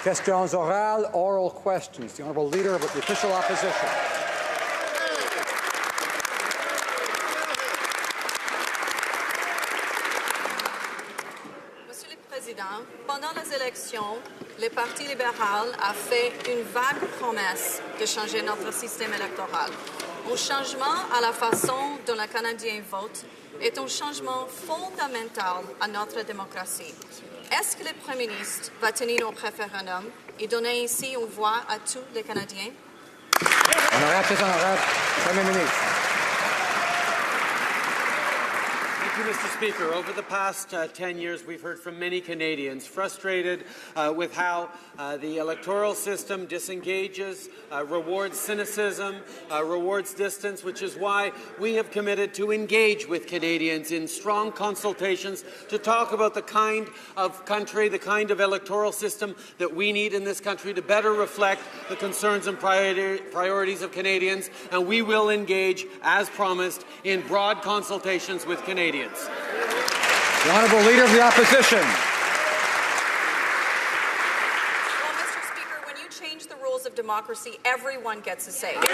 Questions orales, oral questions. The Honourable Leader of the Official Opposition. Monsieur le Président, pendant les élections, le Parti libéral a fait une vague promesse de changer notre système électoral. Un changement à la façon dont les Canadiens votent est un changement fondamental à notre démocratie. Est-ce que le Premier ministre va tenir un référendum et donner ainsi une voix à tous les Canadiens? Honorable, Premier ministre. Thank you, Mr. Speaker. Over the past 10 years, we've heard from many Canadians frustrated with how the electoral system disengages, rewards cynicism, rewards distance, which is why we have committed to engage with Canadians in strong consultations to talk about the kind of country, the kind of electoral system that we need in this country to better reflect the concerns and priorities of Canadians, and we will engage, as promised, in broad consultations with Canadians. The Honourable Leader of the Opposition. Well, Mr. Speaker, when you change the rules of democracy, everyone gets a say. Mr.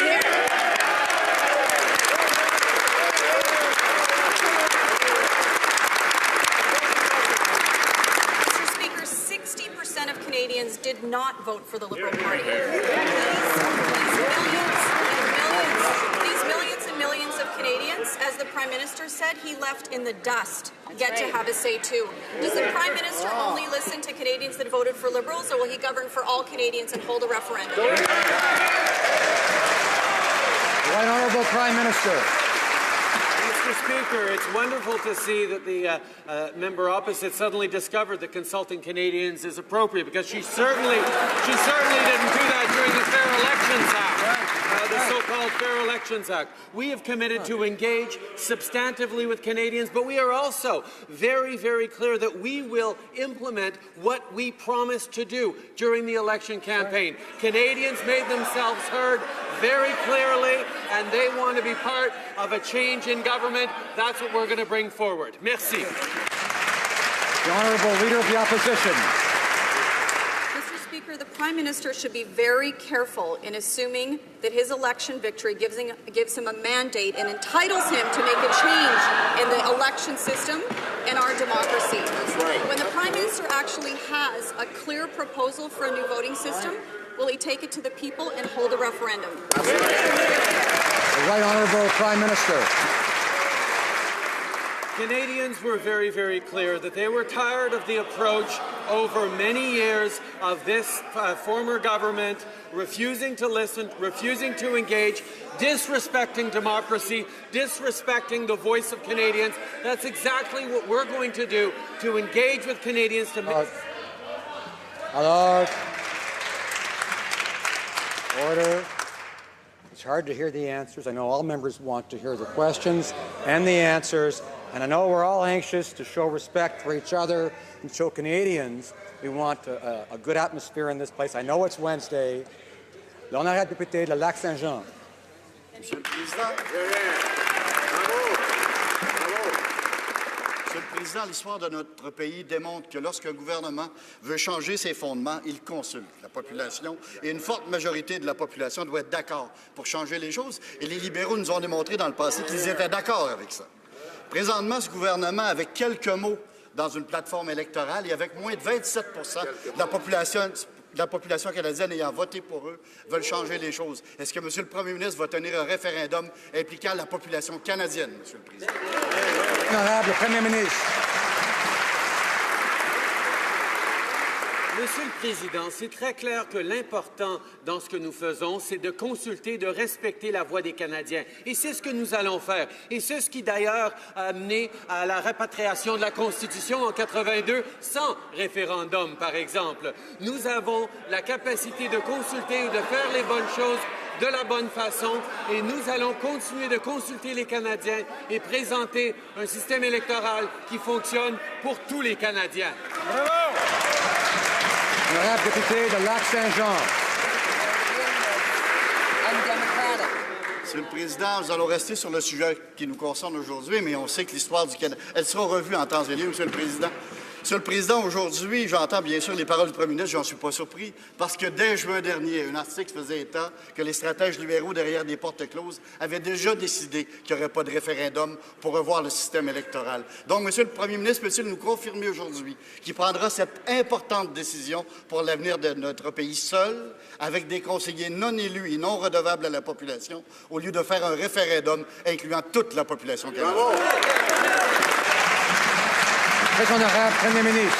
Speaker, 60% of Canadians did not vote for the Liberal Party. These millions and millions of Canadians, as the Prime Minister said, he left in the dust, get to have a say too. Does the Prime Minister only listen to Canadians that voted for Liberals, or will he govern for all Canadians and hold a referendum? The Right Honourable Prime Minister. Mr. Speaker, it's wonderful to see that the member opposite suddenly discovered that consulting Canadians is appropriate, because she certainly didn't do that during the Fair Elections Act. The so-called Fair Elections Act. We have committed to engage substantively with Canadians, but we are also very, very clear that we will implement what we promised to do during the election campaign. Canadians made themselves heard very clearly, and they want to be part of a change in government. That's what we're going to bring forward. Merci. The Honourable Leader of the Opposition. Speaker, the Prime Minister should be very careful in assuming that his election victory gives him a mandate and entitles him to make a change in the election system and our democracy. When the Prime Minister actually has a clear proposal for a new voting system, will he take it to the people and hold a referendum? The Right Honourable Prime Minister. Canadians were very, very clear that they were tired of the approach over many years of this former government refusing to listen, refusing to engage, disrespecting democracy, disrespecting the voice of Canadians. That's exactly what we're going to do, to engage with Canadians to make... Order. It's hard to hear the answers. I know all members want to hear the questions and the answers, and I know we're all anxious to show respect for each other and show Canadians we want a good atmosphere in this place. I know it's Wednesday. L'honorable député de Lac-Saint-Jean. Monsieur le Président, Monsieur le Président, l'histoire de notre pays démontre que lorsqu'un gouvernement veut changer ses fondements, il consulte la population et une forte majorité de la population doit être d'accord pour changer les choses. Et les libéraux nous ont démontré dans le passé qu'ils étaient d'accord avec ça. Présentement, ce gouvernement, avec quelques mots dans une plateforme électorale et avec moins de 27 de la population canadienne ayant voté pour eux, veulent changer les choses. Est-ce que M. le Premier ministre va tenir un référendum impliquant la population canadienne, M. le Président? Honorable Premier ministre. Monsieur le Président, c'est très clair que l'important dans ce que nous faisons, c'est de consulter, de respecter la voix des Canadiens. Et c'est ce que nous allons faire. Et c'est ce qui, d'ailleurs, a amené à la répatriation de la Constitution en 82 sans référendum, par exemple. Nous avons la capacité de consulter et de faire les bonnes choses de la bonne façon, et nous allons continuer de consulter les Canadiens et présenter un système électoral qui fonctionne pour tous les Canadiens. Bravo! Honorable député de Lac-Saint-Jean. Monsieur le Président, nous allons rester sur le sujet qui nous concerne aujourd'hui, mais on sait que l'histoire du Canada, elle sera revue en temps et lieu, Monsieur le Président. Monsieur le Président, aujourd'hui, j'entends bien sûr les paroles du Premier ministre, j'en suis pas surpris, parce que dès juin dernier, un article faisait état que les stratèges libéraux, derrière des portes closes, avaient déjà décidé qu'il n'y aurait pas de référendum pour revoir le système électoral. Donc, Monsieur le Premier ministre, peut-il nous confirmer aujourd'hui qu'il prendra cette importante décision pour l'avenir de notre pays seul, avec des conseillers non élus et non redevables à la population, au lieu de faire un référendum incluant toute la population canadienne? Très honorable Premier ministre.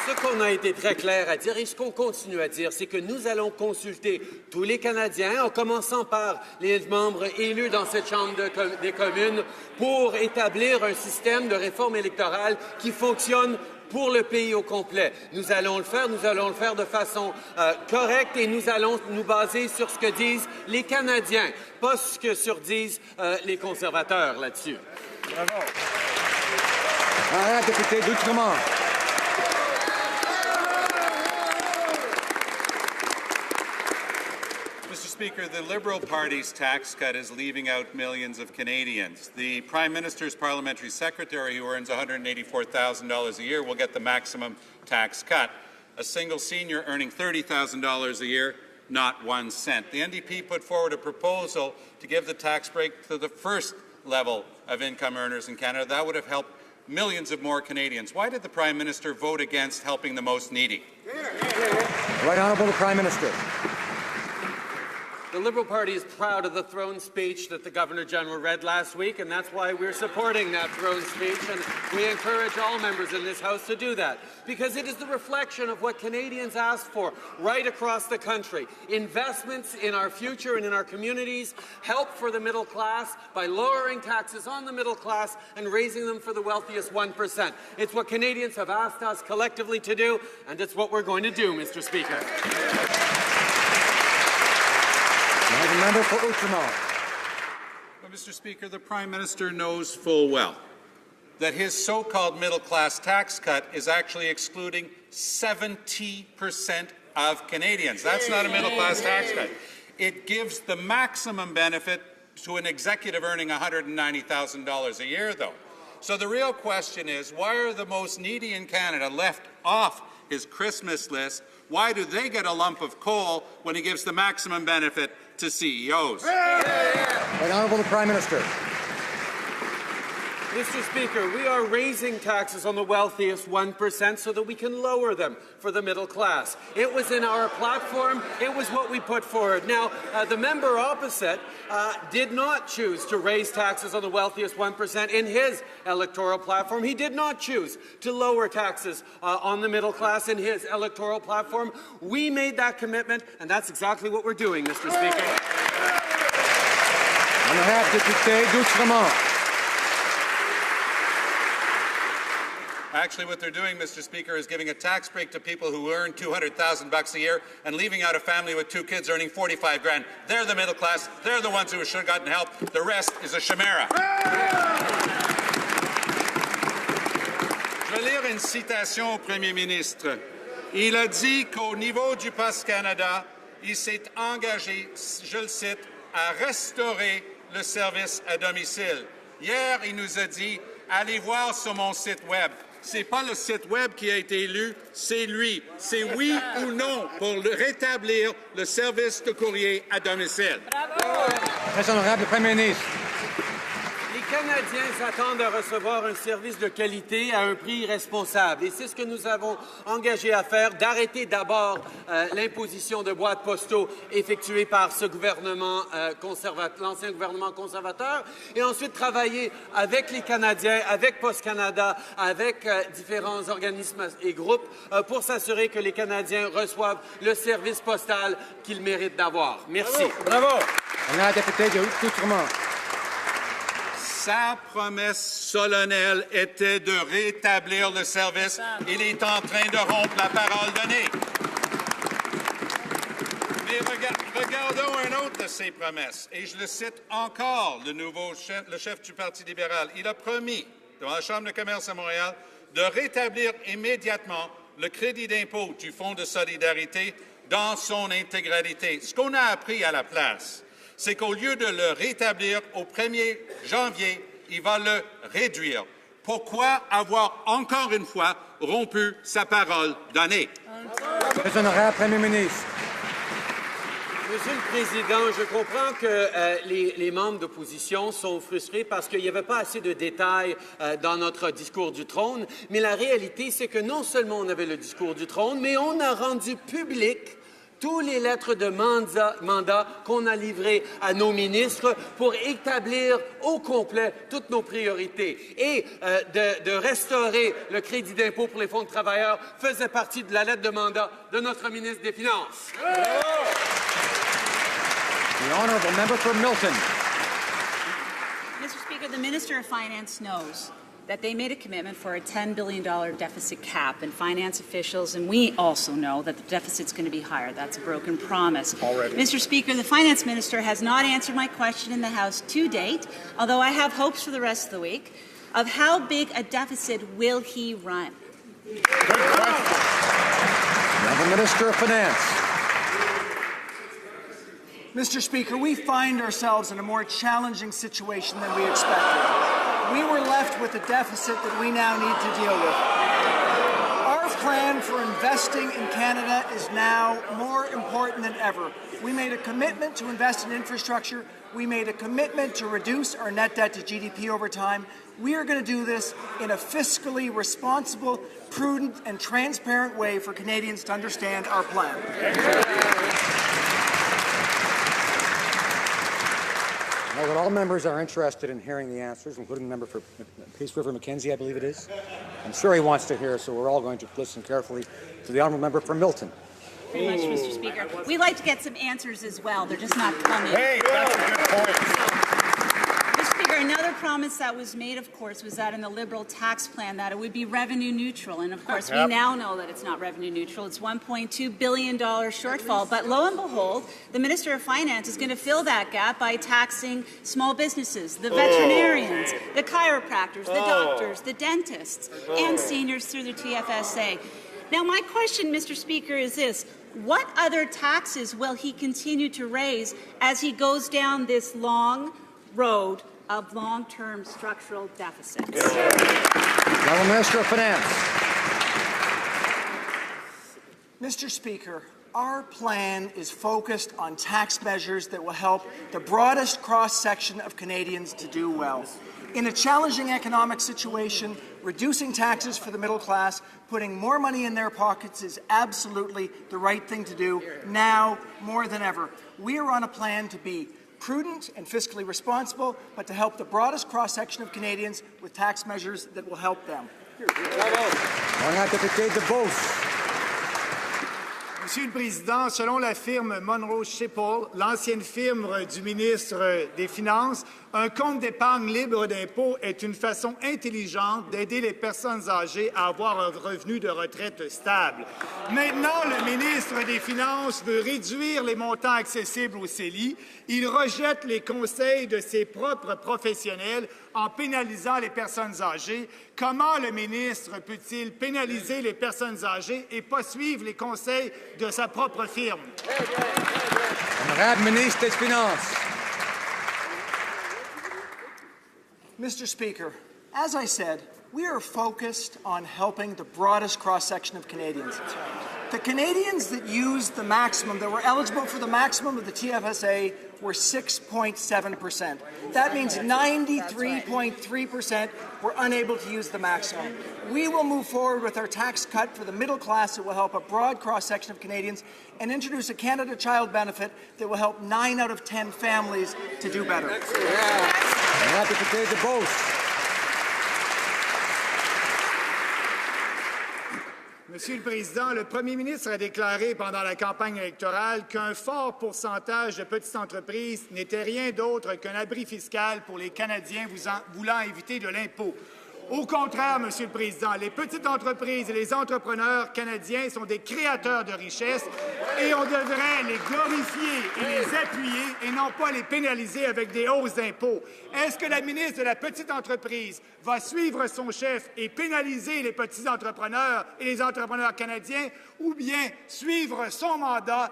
Ce qu'on a été très clair à dire et ce qu'on continue à dire, c'est que nous allons consulter tous les Canadiens, en commençant par les membres élus dans cette Chambre des communes, pour établir un système de réforme électorale qui fonctionne pour le pays au complet. Nous allons le faire de façon correcte et nous allons nous baser sur ce que disent les Canadiens, pas ce que disent les conservateurs là-dessus. Bravo. Député d'Outremont. Mr. Speaker, the Liberal Party's tax cut is leaving out millions of Canadians. The Prime Minister's parliamentary secretary, who earns $184,000 a year, will get the maximum tax cut. A single senior earning $30,000 a year, not 1 cent. The NDP put forward a proposal to give the tax break to the first level of income earners in Canada. That would have helped millions of more Canadians. Why did the Prime Minister vote against helping the most needy? Right Honourable the Prime Minister. The Liberal Party is proud of the throne speech that the Governor-General read last week, and that's why we're supporting that throne speech, and we encourage all members in this House to do that, because it is the reflection of what Canadians ask for right across the country. Investments in our future and in our communities, help for the middle class by lowering taxes on the middle class and raising them for the wealthiest 1%. It's what Canadians have asked us collectively to do, and it's what we're going to do, Mr. Speaker. The member for Outremont. Well, Mr. Speaker, the Prime Minister knows full well that his so-called middle-class tax cut is actually excluding 70% of Canadians. That's not a middle-class tax cut. It gives the maximum benefit to an executive earning $190,000 a year, though. So the real question is, why are the most needy in Canada left off his Christmas list? Why do they get a lump of coal when he gives the maximum benefit to CEOs? Right Honourable the Prime Minister. Mr. Speaker, we are raising taxes on the wealthiest 1% so that we can lower them for the middle class. It was in our platform. It was what we put forward. Now, the member opposite did not choose to raise taxes on the wealthiest 1% in his electoral platform. He did not choose to lower taxes on the middle class in his electoral platform. We made that commitment, and that's exactly what we're doing, Mr. Speaker. Honourable député d'Outremont. Actually, what they're doing, Mr. Speaker, is giving a tax break to people who earn $200,000 a year and leaving out a family with 2 kids earning 45 grand. They're the middle class. They're the ones who should have gotten help. The rest is a chimera. Je vais lire une citation au Premier ministre. Il a dit qu'au niveau du Poste Canada, il s'est engagé, je le cite, à restaurer le service à domicile. Hier, il nous a dit, allez voir sur mon site Web. C'est pas le site Web qui a été élu, c'est lui. C'est oui ou non pour rétablir le service de courrier à domicile. Bravo! Très honorable le Premier ministre. Les Canadiens s'attendent à recevoir un service de qualité à un prix responsable. Et c'est ce que nous avons engagé à faire, d'arrêter d'abord l'imposition de boîtes postaux effectuée par ce gouvernement l'ancien gouvernement conservateur, et ensuite travailler avec les Canadiens, avec Post Canada, avec différents organismes et groupes pour s'assurer que les Canadiens reçoivent le service postal qu'ils méritent d'avoir. Merci. Bravo. Honorable député d'Outremont. Sa promesse solennelle était de rétablir le service. Il est en train de rompre la parole donnée. Mais regardons un autre de ses promesses. Et je le cite encore, le chef du Parti libéral. Il a promis, devant la Chambre de commerce à Montréal, de rétablir immédiatement le crédit d'impôt du Fonds de solidarité dans son intégralité. Ce qu'on a appris à la place, c'est qu'au lieu de le rétablir au 1er janvier, il va le réduire. Pourquoi avoir encore une fois rompu sa parole donnée? Premier ministre. Monsieur le Président, je comprends que les membres d'opposition sont frustrés parce qu'il n'y avait pas assez de détails dans notre discours du trône, mais la réalité, c'est que non seulement on avait le discours du trône, mais on a rendu public toutes les lettres de mandat qu'on a livrées à nos ministres pour établir au complet toutes nos priorités. Et de restaurer le crédit d'impôt pour les fonds de travailleurs faisait partie de la lettre de mandat de notre ministre des Finances. The honourable member for Milton. Mr. Speaker, the Minister of Finance knows that they made a commitment for a $10 billion deficit cap, and finance officials, and we also know that the deficit's going to be higher. That's a broken promise. Already. Mr. Speaker, the Finance Minister has not answered my question in the House to date, although I have hopes for the rest of the week, of how big a deficit will he run? The Minister of Finance. Mr. Speaker, we find ourselves in a more challenging situation than we expected. We were left with a deficit that we now need to deal with. Our plan for investing in Canada is now more important than ever. We made a commitment to invest in infrastructure. We made a commitment to reduce our net debt to GDP over time. We are going to do this in a fiscally responsible, prudent, and transparent way for Canadians to understand our plan. I know that all members are interested in hearing the answers, including the member for Peace River Mackenzie, I believe it is. I'm sure he wants to hear, so we're all going to listen carefully to the honourable member for Milton. Very much, Mr. Speaker. We'd like to get some answers as well. They're just not coming. Hey, that's a good point. Mr. Speaker, another promise that was made, of course, was that in the Liberal tax plan that it would be revenue neutral. And, of course, we now know that it's not revenue neutral. It's $1.2 billion shortfall. But lo and behold, the Minister of Finance is going to fill that gap by taxing small businesses, the veterinarians, the chiropractors, the doctors, the dentists, and seniors through the TFSA. Now, my question, Mr. Speaker, is this. What other taxes will he continue to raise as he goes down this long road of long-term structural deficits? The Minister of Finance. Mr. Speaker, our plan is focused on tax measures that will help the broadest cross-section of Canadians to do well. In a challenging economic situation, reducing taxes for the middle class, putting more money in their pockets is absolutely the right thing to do now more than ever. We are on a plan to be prudent and fiscally responsible, but to help the broadest cross-section of Canadians with tax measures that will help them. Monsieur le Président, selon la firme Monroe Schiphol, l'ancienne firme du ministre des Finances, un compte d'épargne libre d'impôt est une façon intelligente d'aider les personnes âgées à avoir un revenu de retraite stable. Maintenant, le ministre des Finances veut réduire les montants accessibles au CELI. Il rejette les conseils de ses propres professionnels en pénalisant les personnes âgées. Comment le ministre peut-il pénaliser les personnes âgées et pas suivre les conseils de sa propre firme? Honorable ministre des Finances. Mr. Speaker, as I said, we are focused on helping the broadest cross-section of Canadians. The Canadians that used the maximum, that were eligible for the maximum of the TFSA, were 6.7%. That means 93.3% were unable to use the maximum. We will move forward with our tax cut for the middle class that will help a broad cross-section of Canadians and introduce a Canada Child benefit that will help 9 out of 10 families to do better. Monsieur le Président, le premier ministre a déclaré pendant la campagne électorale qu'un fort pourcentage de petites entreprises n'était rien d'autre qu'un abri fiscal pour les Canadiens voulant éviter de l'impôt. Au contraire, Monsieur le Président, les petites entreprises et les entrepreneurs canadiens sont des créateurs de richesses et on devrait les glorifier et les appuyer et non pas les pénaliser avec des hausses d'impôts. Est-ce que la ministre de la Petite Entreprise va suivre son chef et pénaliser les petits entrepreneurs et les entrepreneurs canadiens ou bien suivre son mandat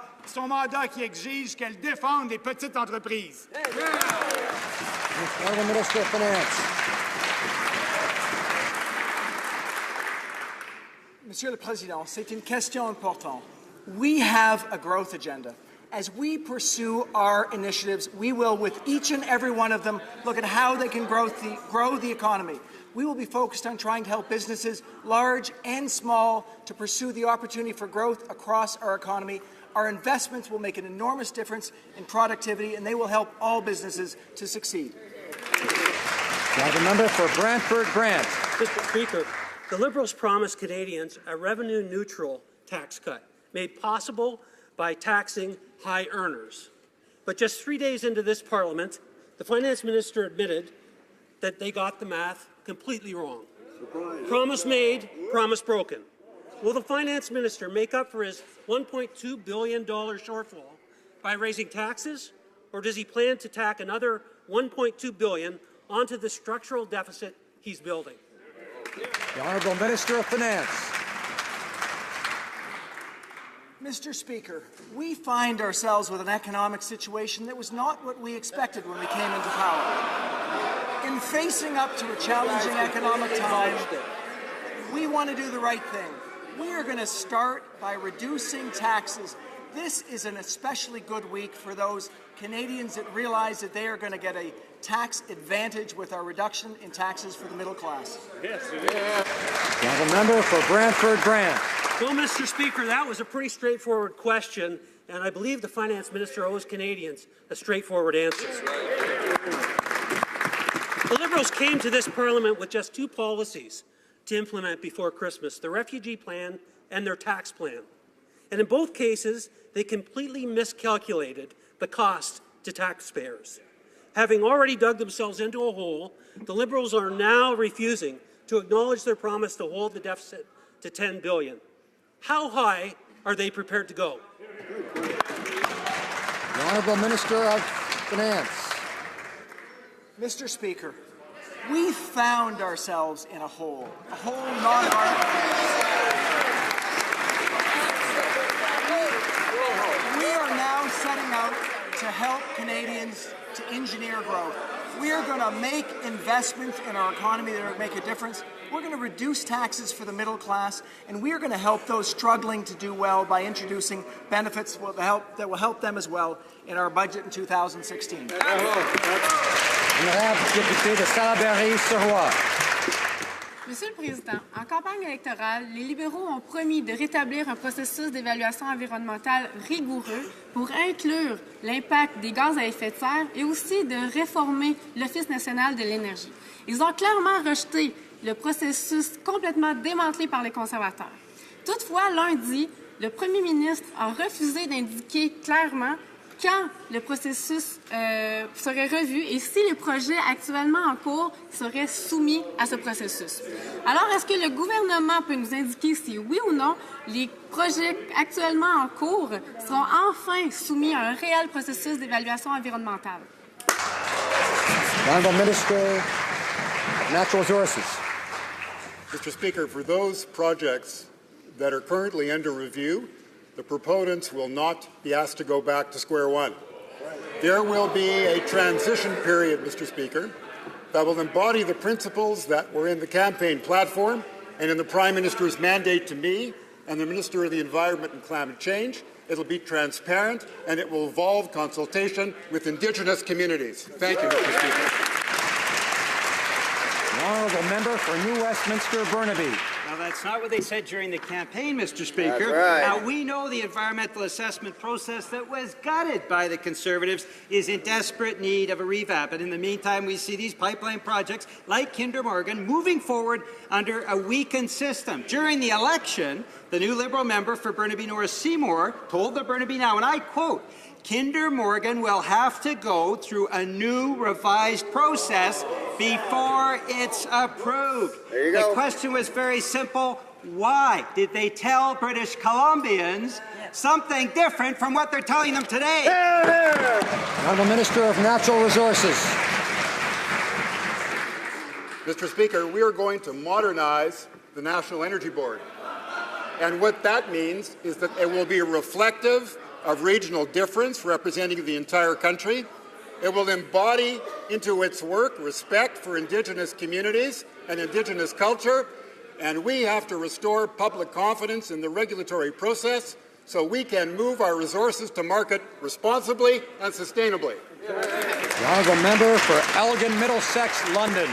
qui exige qu'elle défende les petites entreprises? Monsieur le Président, c'est une question importante. We have a growth agenda. As we pursue our initiatives, we will, with each and every one of them, look at how they can grow the economy. We will be focused on trying to help businesses, large and small, to pursue the opportunity for growth across our economy. Our investments will make an enormous difference in productivity, and they will help all businesses to succeed. The member for Brantford Grant. Mr. Speaker, the Liberals promised Canadians a revenue-neutral tax cut made possible by taxing high earners. But just 3 days into this Parliament, the Finance Minister admitted that they got the math completely wrong. Surprise. Promise made, promise broken. Will the Finance Minister make up for his $1.2 billion shortfall by raising taxes, or does he plan to tack another $1.2 billion onto the structural deficit he's building? The Honourable Minister of Finance. Mr. Speaker, we find ourselves with an economic situation that was not what we expected when we came into power. In facing up to a challenging economic time, we want to do the right thing. We are going to start by reducing taxes. This is an especially good week for those Canadians that realize that they are going to get a tax advantage with our reduction in taxes for the middle class. Yes. The Honourable Member for Brantford Grant. Well, Mr. Speaker, that was a pretty straightforward question, and I believe the Finance Minister owes Canadians a straightforward answer. The Liberals came to this Parliament with just two policies to implement before Christmas, the refugee plan and their tax plan. And in both cases, they completely miscalculated the cost to taxpayers. Having already dug themselves into a hole, the Liberals are now refusing to acknowledge their promise to hold the deficit to $10 billion. How high are they prepared to go? The Honourable Minister of Finance. Mr. Speaker, we found ourselves in a hole not of our own. We are now setting out to help Canadians to engineer growth. We are going to make investments in our economy that will make a difference. We're going to reduce taxes for the middle class, and we are going to help those struggling to do well by introducing benefits that will help them as well in our budget in 2016. Monsieur le Président, en campagne électorale, les libéraux ont promis de rétablir un processus d'évaluation environnementale rigoureux pour inclure l'impact des gaz à effet de serre et aussi de réformer l'Office national de l'énergie. Ils ont clairement rejeté le processus complètement démantelé par les conservateurs. Toutefois, lundi, le premier ministre a refusé d'indiquer clairement quand le processus serait revu et si les projets actuellement en cours seraient soumis à ce processus. Alors, est-ce que le gouvernement peut nous indiquer si oui ou non les projets actuellement en cours seront enfin soumis à un réel processus d'évaluation environnementale? Honourable Minister of Natural Resources. Mr. Speaker, for those projects that are currently under review, the proponents will not be asked to go back to square one. There will be a transition period, Mr. Speaker, that will embody the principles that were in the campaign platform and in the Prime Minister's mandate to me and the Minister of the Environment and Climate Change. It will be transparent and it will involve consultation with Indigenous communities. Thank you, Mr. Speaker. The Honourable Member for New Westminster Burnaby. Now, that's not what they said during the campaign, Mr. Speaker. Right. Now, we know the environmental assessment process that was gutted by the Conservatives is in desperate need of a revamp. And in the meantime, we see these pipeline projects like Kinder Morgan moving forward under a weakened system. During the election, the new Liberal member for Burnaby North Seymour told the Burnaby Now, and I quote, Kinder Morgan will have to go through a new revised process before it's approved. There you go. The question was very simple. Why did they tell British Columbians something different from what they're telling them today? Honourable Minister of Natural Resources. Mr. Speaker, we are going to modernize the National Energy Board. And what that means is that it will be reflective of regional difference representing the entire country. It will embody into its work respect for Indigenous communities and Indigenous culture. and we have to restore public confidence in the regulatory process so we can move our resources to market responsibly and sustainably. The honourable member for Elgin, Middlesex, London.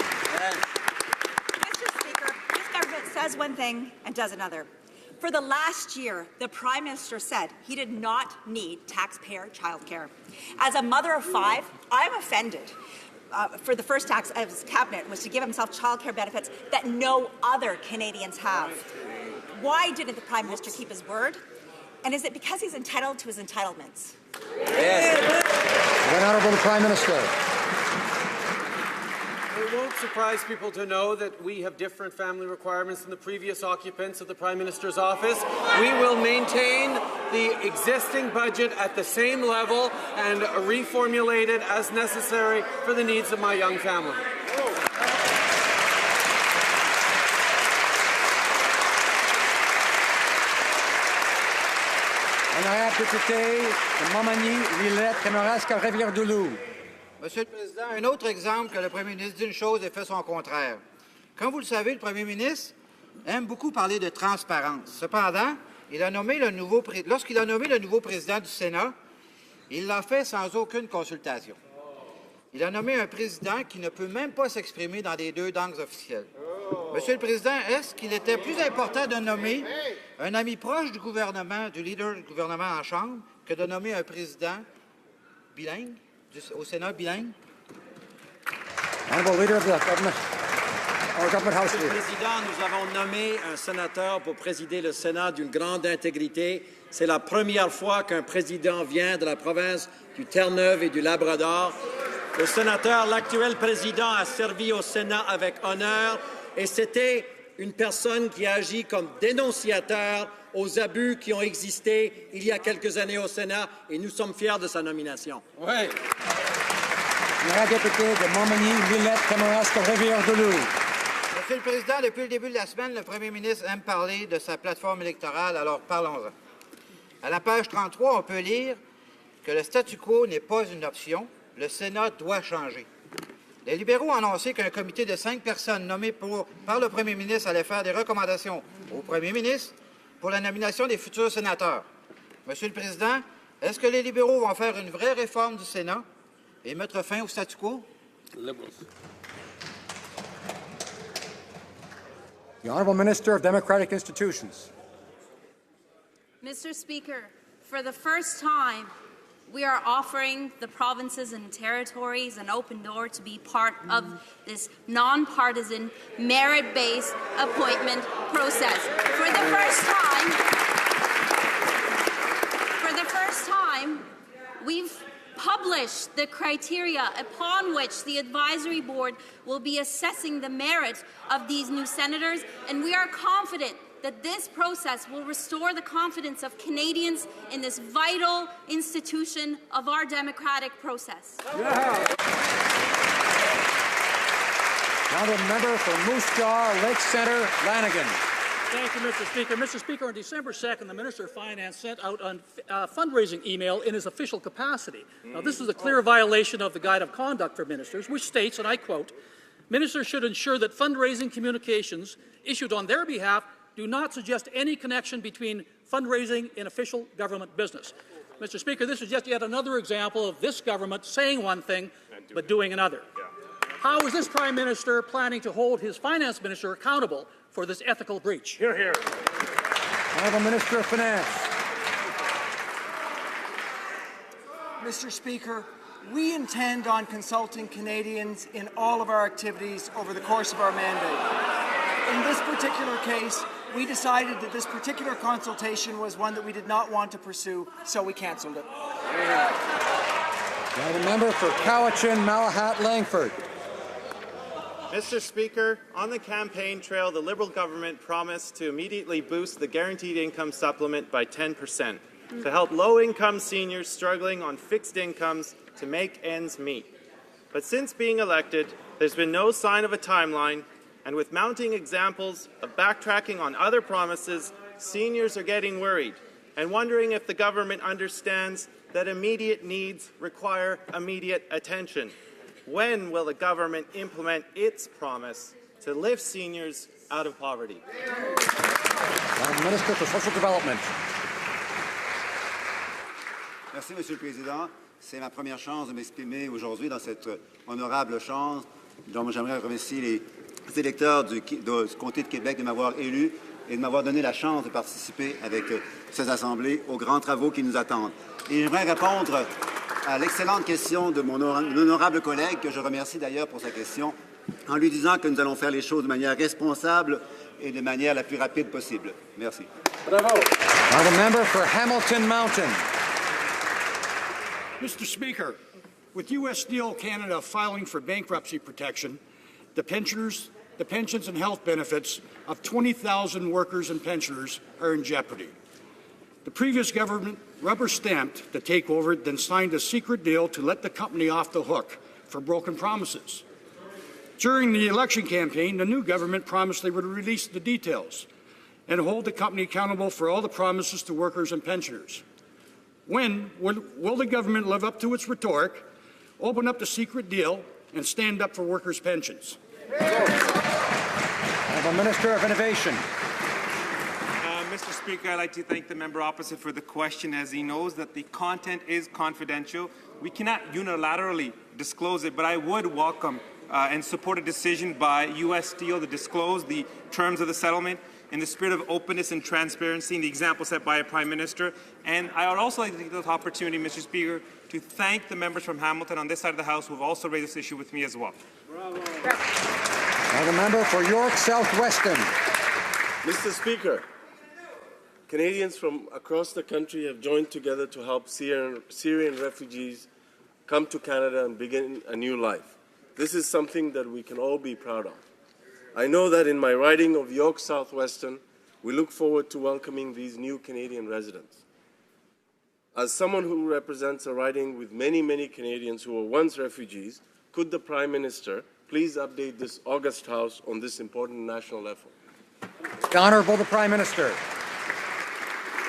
Mr. Speaker, this government says one thing and does another. For the last year, the Prime Minister said he did not need taxpayer childcare. As a mother of 5, I am offended. For the first tax of his cabinet was to give himself childcare benefits that no other Canadians have. Why didn't the Prime Minister keep his word? And is it because he's entitled to his entitlements? When honourable the Prime Minister. It won't surprise people to know that we have different family requirements than the previous occupants of the Prime Minister's office. We will maintain the existing budget at the same level and reformulate it as necessary for the needs of my young family. Honorable député de Montmagny, Lillette, Kamouraska, Rivière-du-Loup. Monsieur le Président, un autre exemple que le Premier ministre dit une chose et fait son contraire. Comme vous le savez, le Premier ministre aime beaucoup parler de transparence. Cependant, lorsqu'il a nommé le nouveau président du Sénat, il l'a fait sans aucune consultation. Il a nommé un président qui ne peut même pas s'exprimer dans les 2 langues officielles. Monsieur le Président, est-ce qu'il était plus important de nommer un ami proche du gouvernement, du leader du gouvernement en Chambre, que de nommer un président bilingue, au Sénat bilingue? Honourable Leader of the Government, or Government House Monsieur le Leader. Président, nous avons nommé un sénateur pour présider le Sénat d'une grande intégrité. C'est la première fois qu'un président vient de la province du Terre-Neuve et du Labrador. Le sénateur, l'actuel président, a servi au Sénat avec honneur et c'était une personne qui a agi comme dénonciateur aux abus qui ont existé il y a quelques années au Sénat et nous sommes fiers de sa nomination. Oui. Honorable député de Montmagny, Lillette, Kamouraska, Rivière-du-Loup. Monsieur le Président, depuis le début de la semaine, le Premier ministre aime parler de sa plateforme électorale, alors parlons-en. À la page 33, on peut lire que le statu quo n'est pas une option. Le Sénat doit changer. Les libéraux ont annoncé qu'un comité de 5 personnes nommées par le Premier ministre allait faire des recommandations au Premier ministre pour la nomination des futurs sénateurs. Monsieur le Président, est-ce que les libéraux vont faire une vraie réforme du Sénat et mettre fin au statu quo? The Honourable Minister of Democratic Institutions. Mr. Speaker, for the first time, we are offering the provinces and territories an open door to be part of this nonpartisan, merit-based appointment process. For the first time, we've published the criteria upon which the advisory board will be assessing the merit of these new senators, and we are confident that this process will restore the confidence of Canadians in this vital institution of our democratic process. Honourable member for Moose Jaw, Lake Centre, Lanigan. Thank you, Mr. Speaker. Mr. Speaker, on December 2nd, the Minister of Finance sent out a fundraising email in his official capacity. Now, this is a clear violation of the Guide of Conduct for Ministers, which states, and I quote, "Ministers should ensure that fundraising communications issued on their behalf do not suggest any connection between fundraising and official government business." Mr. Speaker, this is just yet another example of this government saying one thing but doing another. How is this Prime Minister planning to hold his Finance Minister accountable for this ethical breach? Hear, hear. Honourable Minister of Finance. Mr. Speaker, we intend on consulting Canadians in all of our activities over the course of our mandate. In this particular case, we decided that this particular consultation was one that we did not want to pursue, so we cancelled it. The member for Cowichan, Malahat, Langford. Mr. Speaker, on the campaign trail, the Liberal government promised to immediately boost the guaranteed income supplement by 10% to help low-income seniors struggling on fixed incomes to make ends meet. But since being elected, there's been no sign of a timeline, and with mounting examples of backtracking on other promises, seniors are getting worried and wondering if the government understands that immediate needs require immediate attention. When will the government implement its promise to lift seniors out of poverty. Minister for Social Development. Merci, Monsieur le Président. C'est ma première chance de m'exprimer aujourd'hui dans cette honorable chambre. Donc, j'aimerais remercier les électeurs du comté de Québec de m'avoir élu et de m'avoir donné la chance de participer avec ces assemblées aux grands travaux qui nous attendent. Et j'aimerais répondre à l'excellente question de mon honorable collègue, que je remercie d'ailleurs pour sa question, en lui disant que nous allons faire les choses de manière responsable et de manière la plus rapide possible. Merci. Bravo. Honourable member for Hamilton Mountain. Mr. Speaker, with U.S. Steel Canada filing for bankruptcy protection, the pensions and health benefits of 20,000 workers and pensioners are in jeopardy. The previous government rubber-stamped the takeover, then signed a secret deal to let the company off the hook for broken promises. During the election campaign, the new government promised they would release the details and hold the company accountable for all the promises to workers and pensioners. When will the government live up to its rhetoric, open up the secret deal, and stand up for workers' pensions? Honourable Minister of Innovation. Mr. Speaker, I'd like to thank the member opposite for the question, as he knows that the content is confidential. We cannot unilaterally disclose it, but I would welcome and support a decision by U.S. Steel to disclose the terms of the settlement in the spirit of openness and transparency, and the example set by a Prime Minister. And I would also like to take this opportunity, Mr. Speaker, to thank the members from Hamilton on this side of the House who have also raised this issue with me as well. Honourable member for York South-Weston. Mr. Speaker, Canadians from across the country have joined together to help Syrian refugees come to Canada and begin a new life. This is something that we can all be proud of. I know that in my riding of York South-Weston, we look forward to welcoming these new Canadian residents. As someone who represents a riding with many, many Canadians who were once refugees, could the Prime Minister please update this august House on this important national effort? The Honourable the Prime Minister.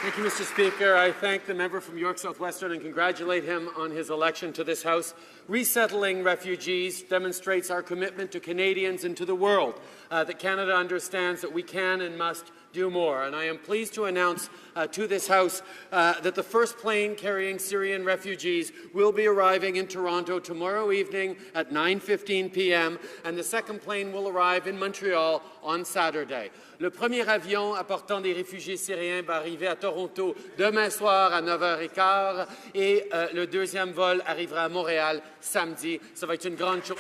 Thank you, Mr. Speaker. I thank the member from York South-Western and congratulate him on his election to this House. Resettling refugees demonstrates our commitment to Canadians and to the world, that Canada understands that we can and must do more. And I am pleased to announce to this House that the first plane carrying Syrian refugees will be arriving in Toronto tomorrow evening at 9:15 p.m. and the second plane will arrive in Montreal on Saturday. Le premier avion apportant des réfugiés syriens va arriver à Toronto demain soir à 9h15 et le deuxième vol arrivera à Montréal samedi. Ça va être une grande chose.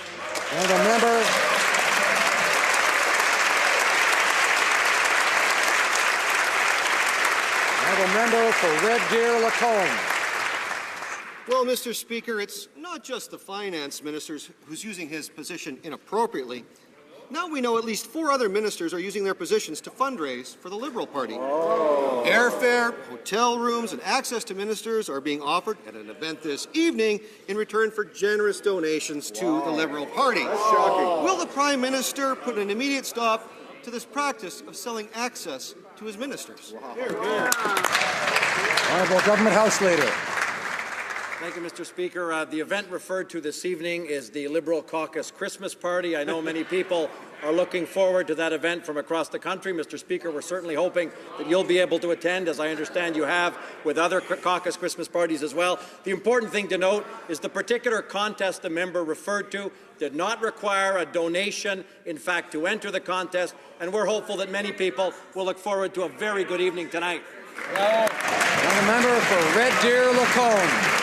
Honourable member for Red Deer Lacombe. Well, Mr. Speaker, it's not just the finance minister who's using his position inappropriately. Now we know at least 4 other ministers are using their positions to fundraise for the Liberal Party. Oh. Airfare, hotel rooms, and access to ministers are being offered at an event this evening in return for generous donations to the Liberal Party. That's shocking. Will the Prime Minister put an immediate stop to this practice of selling access to his ministers? Wow. Honourable Government House Leader. Thank you, Mr. Speaker. The event referred to this evening is the Liberal Caucus Christmas Party. I know many people are looking forward to that event from across the country. Mr. Speaker, we're certainly hoping that you'll be able to attend, as I understand you have with other caucus Christmas parties as well. The important thing to note is the particular contest the member referred to did not require a donation, in fact, to enter the contest, and we're hopeful that many people will look forward to a very good evening tonight. And the member for Red Deer Lacombe.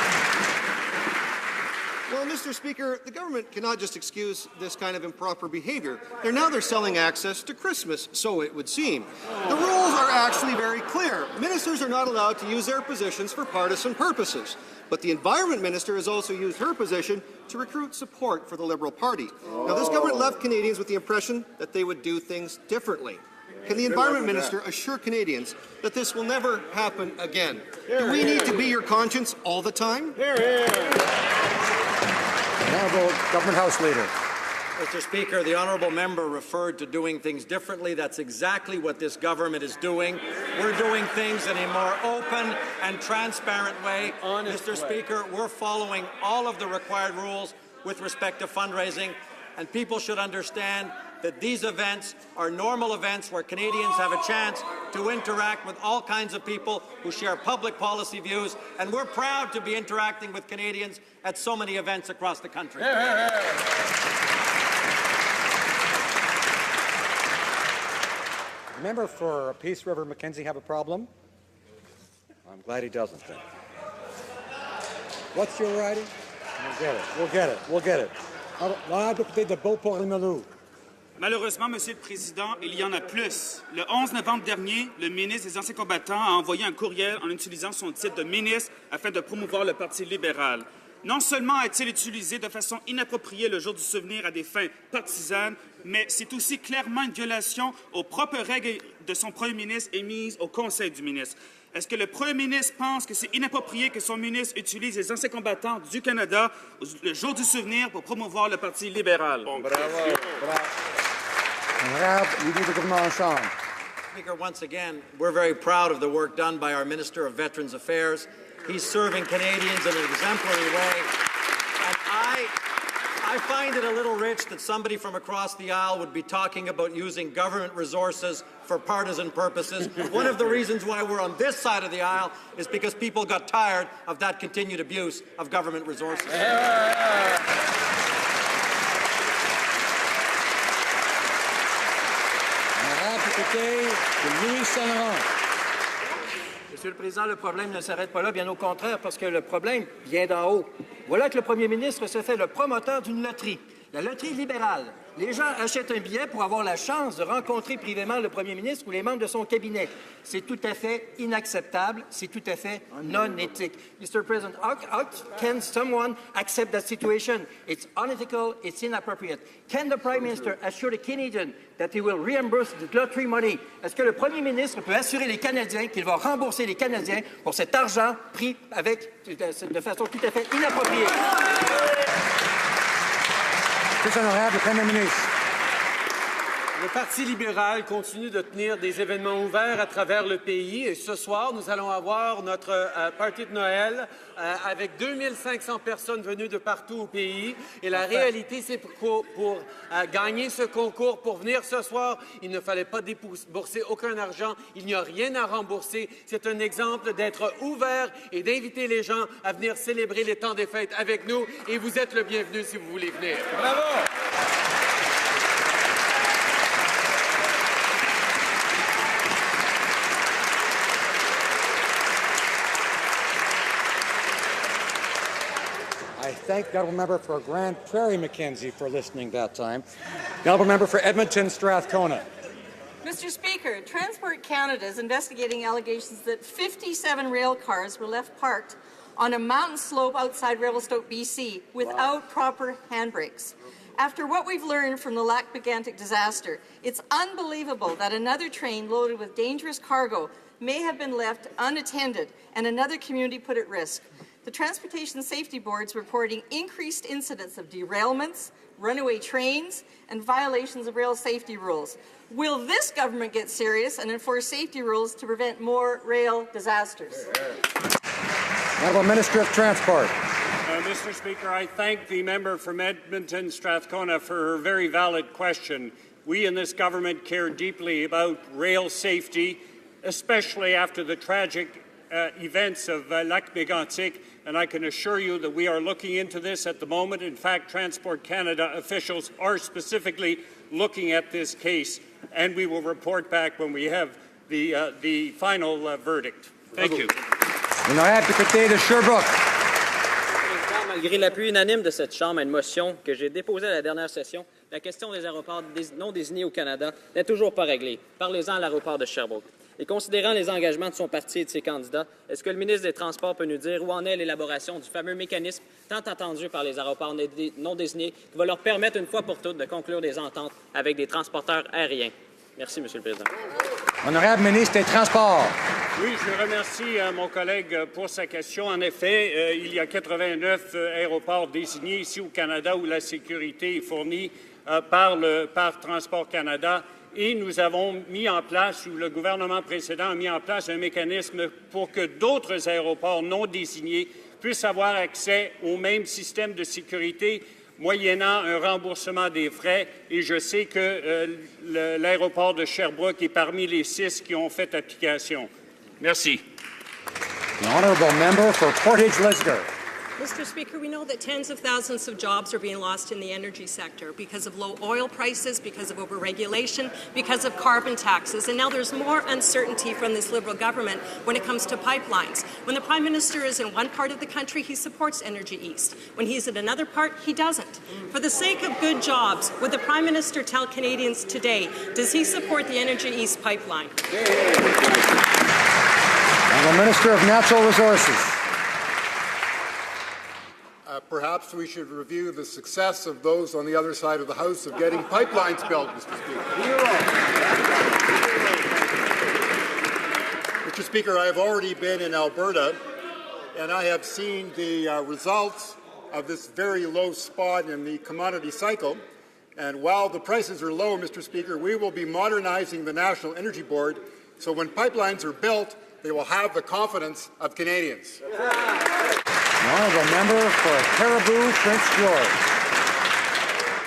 Well, Mr. Speaker, the government cannot just excuse this kind of improper behavior. They're selling access to Christmas, so it would seem. The rules are actually very clear. Ministers are not allowed to use their positions for partisan purposes. But the Environment Minister has also used her position to recruit support for the Liberal Party. Now, this government left Canadians with the impression that they would do things differently. Can the Environment Minister assure Canadians that this will never happen again? Do we need to be your conscience all the time? Honourable Government House Leader. Mr. Speaker, the honourable member referred to doing things differently. That's exactly what this government is doing. We're doing things in a more open and transparent way. Mr. Speaker, we're following all of the required rules with respect to fundraising, and people should understand that these events are normal events where Canadians have a chance to interact with all kinds of people who share public policy views, and we're proud to be interacting with Canadians at so many events across the country. The member for Peace River Mackenzie have a problem? I'm glad he doesn't then. What's your writing? We'll get it. We'll get it. We'll get it. Malheureusement, Monsieur le Président, il y en a plus. Le 11 novembre dernier, le ministre des Anciens combattants a envoyé un courriel en utilisant son titre de ministre afin de promouvoir le Parti libéral. Non seulement a-t-il utilisé de façon inappropriée le jour du souvenir à des fins partisanes, mais c'est aussi clairement une violation aux propres règles de son premier ministre émises au Conseil du ministre. Est-ce que le premier ministre pense que c'est inapproprié que son ministre utilise les anciens combattants du Canada le jour du souvenir pour promouvoir le Parti libéral? Bravo. Speaker, once again, we're very proud of the work done by our Minister of Veterans Affairs. He's serving Canadians in an exemplary way. And I find it a little rich that somebody from across the aisle would be talking about using government resources for partisan purposes. One of the reasons why we're on this side of the aisle is because people got tired of that continued abuse of government resources. Monsieur le Président, le problème ne s'arrête pas là, bien au contraire, parce que le problème vient d'en haut. Voilà que le premier ministre se fait le promoteur d'une loterie, la loterie libérale. Les gens achètent un billet pour avoir la chance de rencontrer privément le premier ministre ou les membres de son cabinet. C'est tout à fait inacceptable, c'est tout à fait non éthique. Mr. President, how can someone accept that situation? It's unethical, it's inappropriate. Can the Prime Minister assure the Canadian that he will reimburse the lottery money? Est-ce que le premier ministre peut assurer les Canadiens qu'il va rembourser les Canadiens pour cet argent pris de façon tout à fait inappropriée? Le Parti libéral continue de tenir des événements ouverts à travers le pays et ce soir, nous allons avoir notre party de Noël avec 2500 personnes venues de partout au pays. Et la réalité, c'est pour gagner ce concours, pour venir ce soir, il ne fallait pas débourser aucun argent. Il n'y a rien à rembourser. C'est un exemple d'être ouvert et d'inviter les gens à venir célébrer les temps des fêtes avec nous. Et vous êtes le bienvenu si vous voulez venir. Bravo! I thank the honourable member for Grand Prairie Mackenzie for listening that time. The honourable member for Edmonton Strathcona. Mr. Speaker, Transport Canada is investigating allegations that 57 rail cars were left parked on a mountain slope outside Revelstoke, BC, without proper handbrakes. After what we've learned from the Lac-Mégantic disaster, it's unbelievable that another train loaded with dangerous cargo may have been left unattended and another community put at risk. The Transportation Safety Board is reporting increased incidents of derailments, runaway trains, and violations of rail safety rules. Will this government get serious and enforce safety rules to prevent more rail disasters? Honourable Minister of Transport. Mr. Speaker, I thank the member from Edmonton Strathcona for her very valid question. We in this government care deeply about rail safety, especially after the tragic events of Lac-Mégantic, and I can assure you that we are looking into this at the moment. In fact, Transport Canada officials are specifically looking at this case, and we will report back when we have the final verdict. Thank you. Malgré l'appui unanime de cette Chambre à une motion que j'ai déposée à la dernière session, la question des aéroports non désignés au Canada n'est toujours pas réglée. Parlez-en à l'aéroport de Sherbrooke. Et considérant les engagements de son parti et de ses candidats, est-ce que le ministre des Transports peut nous dire où en est l'élaboration du fameux mécanisme tant attendu par les aéroports non désignés qui va leur permettre une fois pour toutes de conclure des ententes avec des transporteurs aériens? Merci, Monsieur le Président. Honorable ministre des Transports. Oui, je remercie mon collègue pour sa question. En effet, il y a 89 aéroports désignés ici au Canada où la sécurité est fournie par Transport Canada. Et nous avons mis en place, ou le gouvernement précédent a mis en place un mécanisme pour que d'autres aéroports non désignés puissent avoir accès au même système de sécurité. moyennant un remboursement des frais. Et je sais que l'aéroport de Sherbrooke est parmi les 6 qui ont fait application. Merci. The honourable member for Portage-Lisgar. Mr. Speaker, we know that tens of thousands of jobs are being lost in the energy sector because of low oil prices, because of overregulation, because of carbon taxes, and now there's more uncertainty from this Liberal government when it comes to pipelines. When the Prime Minister is in one part of the country, he supports Energy East. When he's in another part, he doesn't. For the sake of good jobs, would the Prime Minister tell Canadians today, does he support the Energy East pipeline? The Minister of Natural Resources. Perhaps we should review the success of those on the other side of the House of getting pipelines built, Mr. Speaker. Mr. Speaker, I have already been in Alberta, and I have seen the results of this very low spot in the commodity cycle. And while the prices are low, Mr. Speaker, we will be modernizing the National Energy Board so when pipelines are built, they will have the confidence of Canadians. Honourable member for Caribou, Prince George.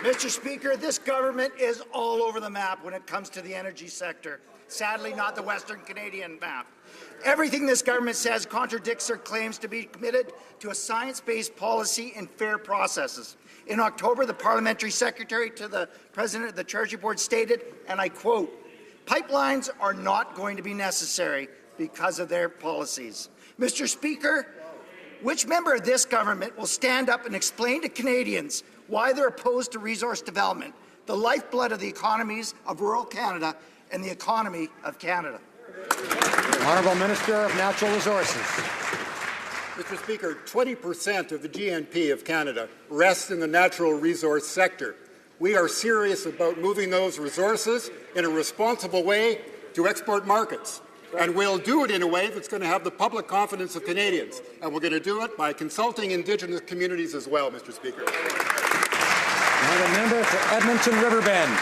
Mr. Speaker, this government is all over the map when it comes to the energy sector. Sadly, not the Western Canadian map. Everything this government says contradicts their claims to be committed to a science-based policy and fair processes. In October, the parliamentary secretary to the president of the Treasury Board stated, and I quote, "Pipelines are not going to be necessary because of their policies." Mr. Speaker, which member of this government will stand up and explain to Canadians why they're opposed to resource development, the lifeblood of the economies of rural Canada and the economy of Canada? Honourable Minister of Natural Resources. Mr. Speaker, 20% of the GNP of Canada rests in the natural resource sector. We are serious about moving those resources in a responsible way to export markets. And we'll do it in a way that's going to have the public confidence of Canadians. And we're going to do it by consulting Indigenous communities as well, Mr. Speaker. Now the member for Edmonton Riverbend.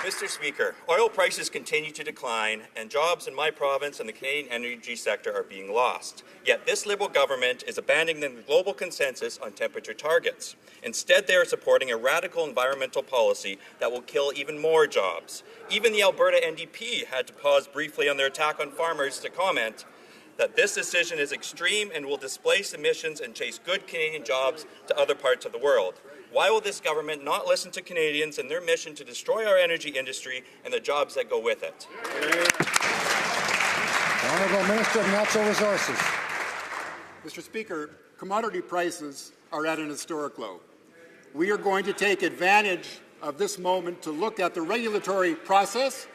Mr. Speaker, oil prices continue to decline and jobs in my province and the Canadian energy sector are being lost. Yet this Liberal government is abandoning the global consensus on temperature targets. Instead, they are supporting a radical environmental policy that will kill even more jobs. Even the Alberta NDP had to pause briefly on their attack on farmers to comment that this decision is extreme and will displace emissions and chase good Canadian jobs to other parts of the world. Why will this government not listen to Canadians and their mission to destroy our energy industry and the jobs that go with it? The Honourable Minister of Natural Resources. Mr. Speaker, commodity prices are at an historic low. We are going to take advantage of this moment to look at the regulatory process.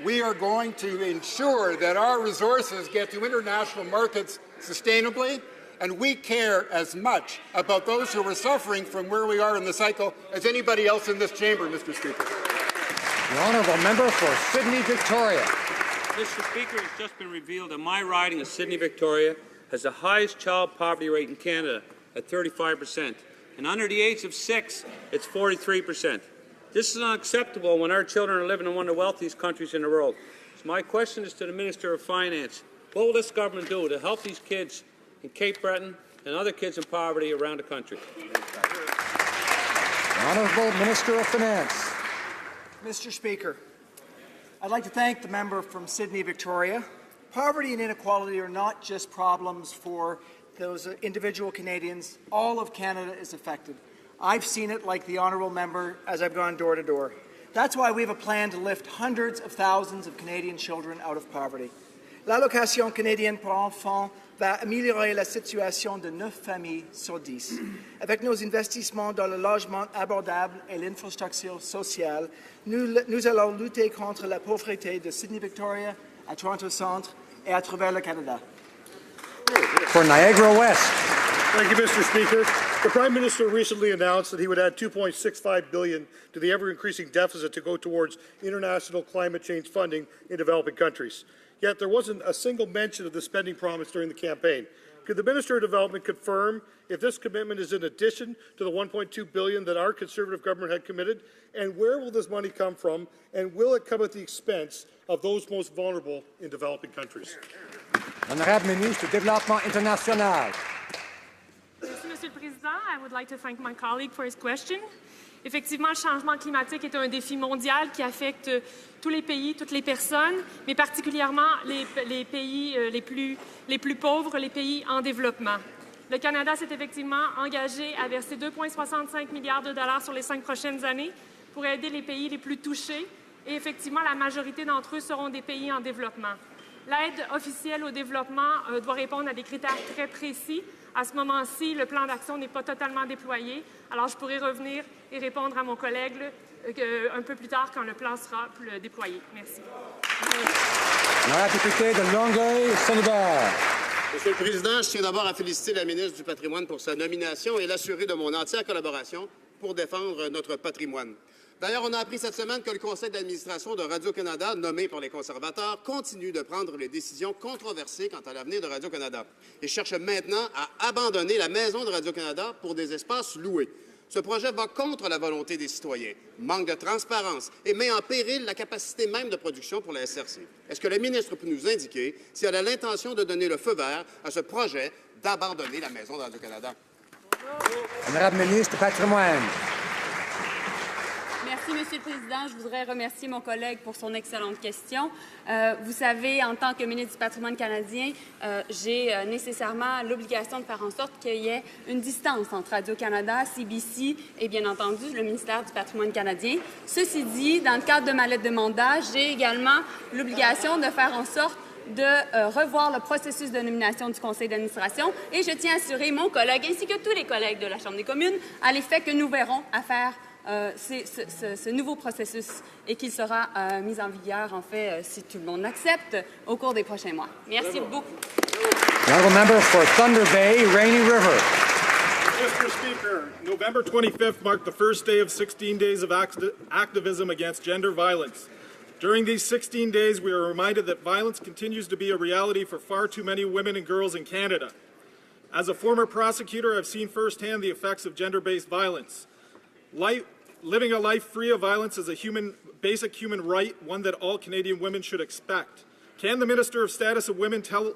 We are going to ensure that our resources get to international markets sustainably, and we care as much about those who are suffering from where we are in the cycle as anybody else in this chamber, Mr. Speaker. The honourable member for Sydney, Victoria. Mr. Speaker, it's just been revealed that my riding of Sydney, Victoria has the highest child poverty rate in Canada at 35%. And under the age of 6, it's 43%. This is unacceptable when our children are living in one of the wealthiest countries in the world. So my question is to the Minister of Finance. What will this government do to help these kids in Cape Breton and other kids in poverty around the country? The Honourable Minister of Finance. Mr. Speaker, I'd like to thank the member from Sydney, Victoria. Poverty and inequality are not just problems for those individual Canadians. All of Canada is affected. I've seen it like the honourable member as I've gone door to door. That's why we have a plan to lift hundreds of thousands of Canadian children out of poverty. L'allocation canadienne pour enfants va améliorer la situation de 9 familles sur 10. Avec nos investissements dans le logement abordable et l'infrastructure sociale, nous allons lutter contre la pauvreté de Sydney-Victoria, à Toronto Centre et à travers le Canada. For Niagara West. Thank you, Mr. Speaker. The Prime Minister recently announced that he would add $2.65 billion to the ever-increasing deficit to go towards international climate change funding in developing countries. Yet there wasn't a single mention of the spending promise during the campaign. Could the Minister of Development confirm if this commitment is in addition to the $1.2 billion that our Conservative government had committed? And where will this money come from? And will it come at the expense of those most vulnerable in developing countries? Honorable Ministre du Développement International. Merci, Monsieur le Président. I would like to thank my colleague for his question. Effectivement, le changement climatique est un défi mondial qui affecte tous les pays, toutes les personnes, mais particulièrement les pays les plus pauvres, les pays en développement. Le Canada s'est effectivement engagé à verser 2,65 milliards de dollars sur les 5 prochaines années pour aider les pays les plus touchés. Et effectivement, la majorité d'entre eux seront des pays en développement. L'aide officielle au développement doit répondre à des critères très précis. À ce moment-ci, le plan d'action n'est pas totalement déployé. Alors, je pourrai revenir et répondre à mon collègue un peu plus tard quand le plan sera déployé. Merci. La députée de Longueuil-Saint-Hubert. Monsieur le Président, je tiens d'abord à féliciter la ministre du Patrimoine pour sa nomination et l'assurer de mon entière collaboration pour défendre notre patrimoine. D'ailleurs, on a appris cette semaine que le conseil d'administration de Radio-Canada, nommé par les conservateurs, continue de prendre les décisions controversées quant à l'avenir de Radio-Canada et cherche maintenant à abandonner la maison de Radio-Canada pour des espaces loués. Ce projet va contre la volonté des citoyens, manque de transparence et met en péril la capacité même de production pour la SRC. Est-ce que la ministre peut nous indiquer si elle a l'intention de donner le feu vert à ce projet d'abandonner la maison de Radio-Canada? Honorable ministre du Patrimoine. Merci, Monsieur le Président. Je voudrais remercier mon collègue pour son excellente question. Vous savez, en tant que ministre du Patrimoine canadien, j'ai nécessairement l'obligation de faire en sorte qu'il y ait une distance entre Radio-Canada, CBC et, bien entendu, le ministère du Patrimoine canadien. Ceci dit, dans le cadre de ma lettre de mandat, j'ai également l'obligation de faire en sorte de revoir le processus de nomination du conseil d'administration et je tiens à assurer mon collègue ainsi que tous les collègues de la Chambre des communes à l'effet que nous verrons à faire ce nouveau processus et qu'il sera mis en vigueur, en fait, si tout le monde l'accepte, au cours des prochains mois. Merci beaucoup. Honourable member for Thunder Bay, Rainy River. Mr. Speaker, November 25th marked the first day of 16 days of activism against gender violence. During these 16 days, we are reminded that violence continues to be a reality for far too many women and girls in Canada. As a former prosecutor, I've seen firsthand the effects of gender-based violence. Living a life free of violence is a basic human right, one that all Canadian women should expect. Can the Minister of Status of Women tell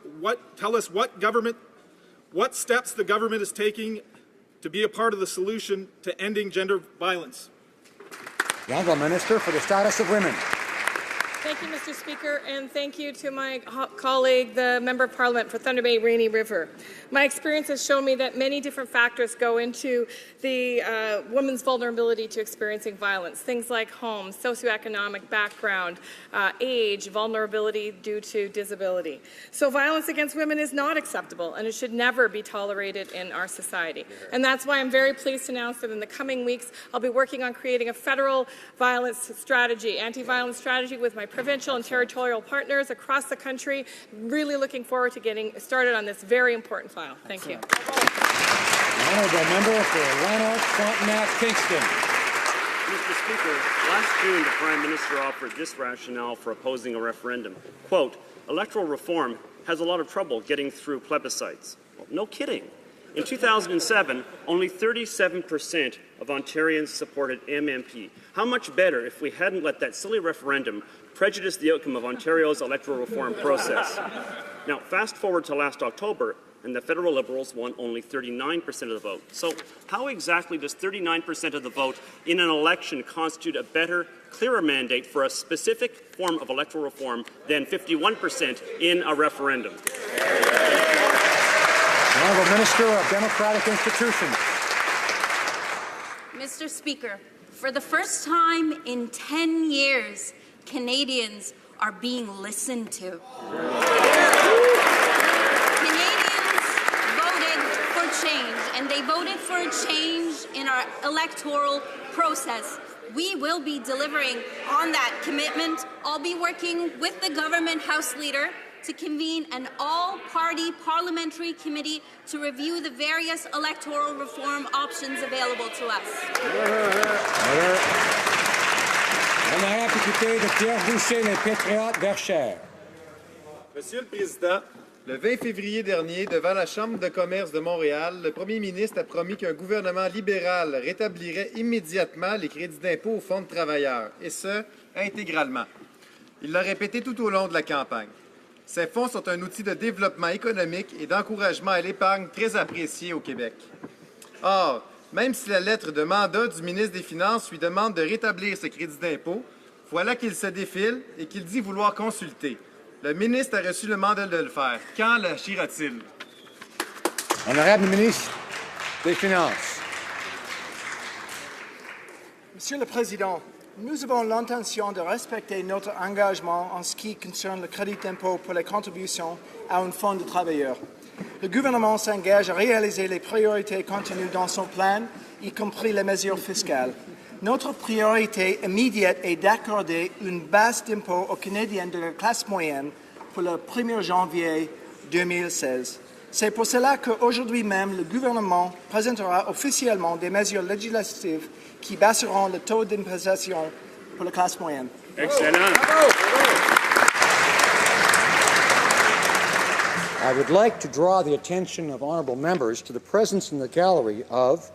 us what steps the government is taking to be a part of the solution to ending gender violence? The Honourable Minister for the Status of Women. Thank you, Mr. Speaker, and thank you to my colleague, the Member of Parliament for Thunder Bay, Rainy River. My experience has shown me that many different factors go into the woman's vulnerability to experiencing violence. Things like home, socioeconomic background, age, vulnerability due to disability. So violence against women is not acceptable, and it should never be tolerated in our society. And that's why I'm very pleased to announce that in the coming weeks, I'll be working on creating a federal violence strategy, anti-violence strategy with my provincial and territorial partners across the country. Really looking forward to getting started on this very important file. Thank you. Honourable member for Lanark, Frontenac, Kingston. Mr. Speaker, last June the Prime Minister offered this rationale for opposing a referendum. Quote, electoral reform has a lot of trouble getting through plebiscites. Well, no kidding. In 2007, only 37% of Ontarians supported MMP. How much better if we hadn't let that silly referendum prejudice the outcome of Ontario's electoral reform process. Now, fast forward to last October, and the federal Liberals won only 39% of the vote. So how exactly does 39% of the vote in an election constitute a better, clearer mandate for a specific form of electoral reform than 51% in a referendum? The Honourable Minister of Democratic Institutions. Mr. Speaker, for the first time in 10 years, Canadians are being listened to. Canadians voted for change, and they voted for a change in our electoral process. We will be delivering on that commitment. I'll be working with the government House Leader to convene an all-party parliamentary committee to review the various electoral reform options available to us. Honorable député de Pierre-Boucher, les Patriotes, Verchères. Monsieur le Président, le 20 février dernier, devant la Chambre de commerce de Montréal, le premier ministre a promis qu'un gouvernement libéral rétablirait immédiatement les crédits d'impôt au Fonds de travailleurs, et ce, intégralement. Il l'a répété tout au long de la campagne. Ces fonds sont un outil de développement économique et d'encouragement à l'épargne très apprécié au Québec. Or, même si la lettre de mandat du ministre des Finances lui demande de rétablir ce crédit d'impôt, voilà qu'il se défile et qu'il dit vouloir consulter. Le ministre a reçu le mandat de le faire. Quand l'agira-t-il? Honorable ministre des Finances. Monsieur le Président, nous avons l'intention de respecter notre engagement en ce qui concerne le crédit d'impôt pour les contributions à un fonds de travailleurs. Le gouvernement s'engage à réaliser les priorités contenues dans son plan, y compris les mesures fiscales. Notre priorité immédiate est d'accorder une base d'impôt aux Canadiens de la classe moyenne pour le 1er janvier 2016. C'est pour cela qu'aujourd'hui même, le gouvernement présentera officiellement des mesures législatives qui baisseront le taux d'imposition pour la classe moyenne. Excellent. I would like to draw the attention of honourable members to the presence in the gallery of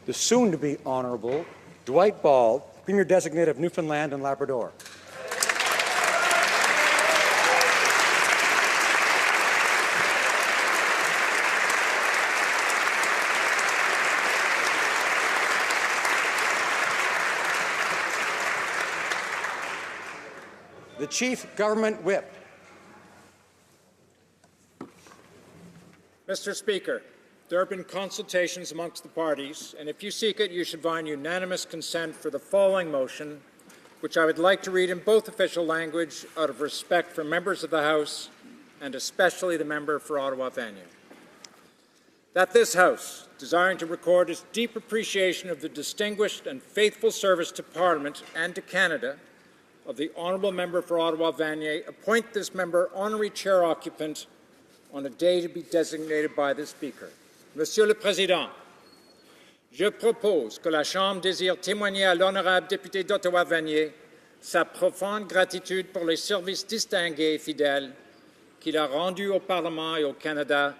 the soon-to-be Honourable Dwight Ball, Premier Designate of Newfoundland and Labrador. The Chief Government Whip. Mr. Speaker, there have been consultations amongst the parties, and if you seek it, you should find unanimous consent for the following motion, which I would like to read in both official language out of respect for members of the House and especially the member for Ottawa-Vanier. That this House, desiring to record its deep appreciation of the distinguished and faithful service to Parliament and to Canada of the Honourable Member for Ottawa-Vanier, appoint this member honorary chair occupant on a day to be designated by the Speaker. Monsieur le Président, je propose que la Chambre désire témoigner à l'honorable député d'Ottawa-Vanier sa profonde gratitude pour les services distingués et fidèles qu'il a rendus au Parlement et au Canada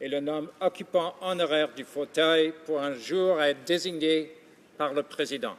et le nomme occupant honoraire du fauteuil pour un jour à être désigné par le Président.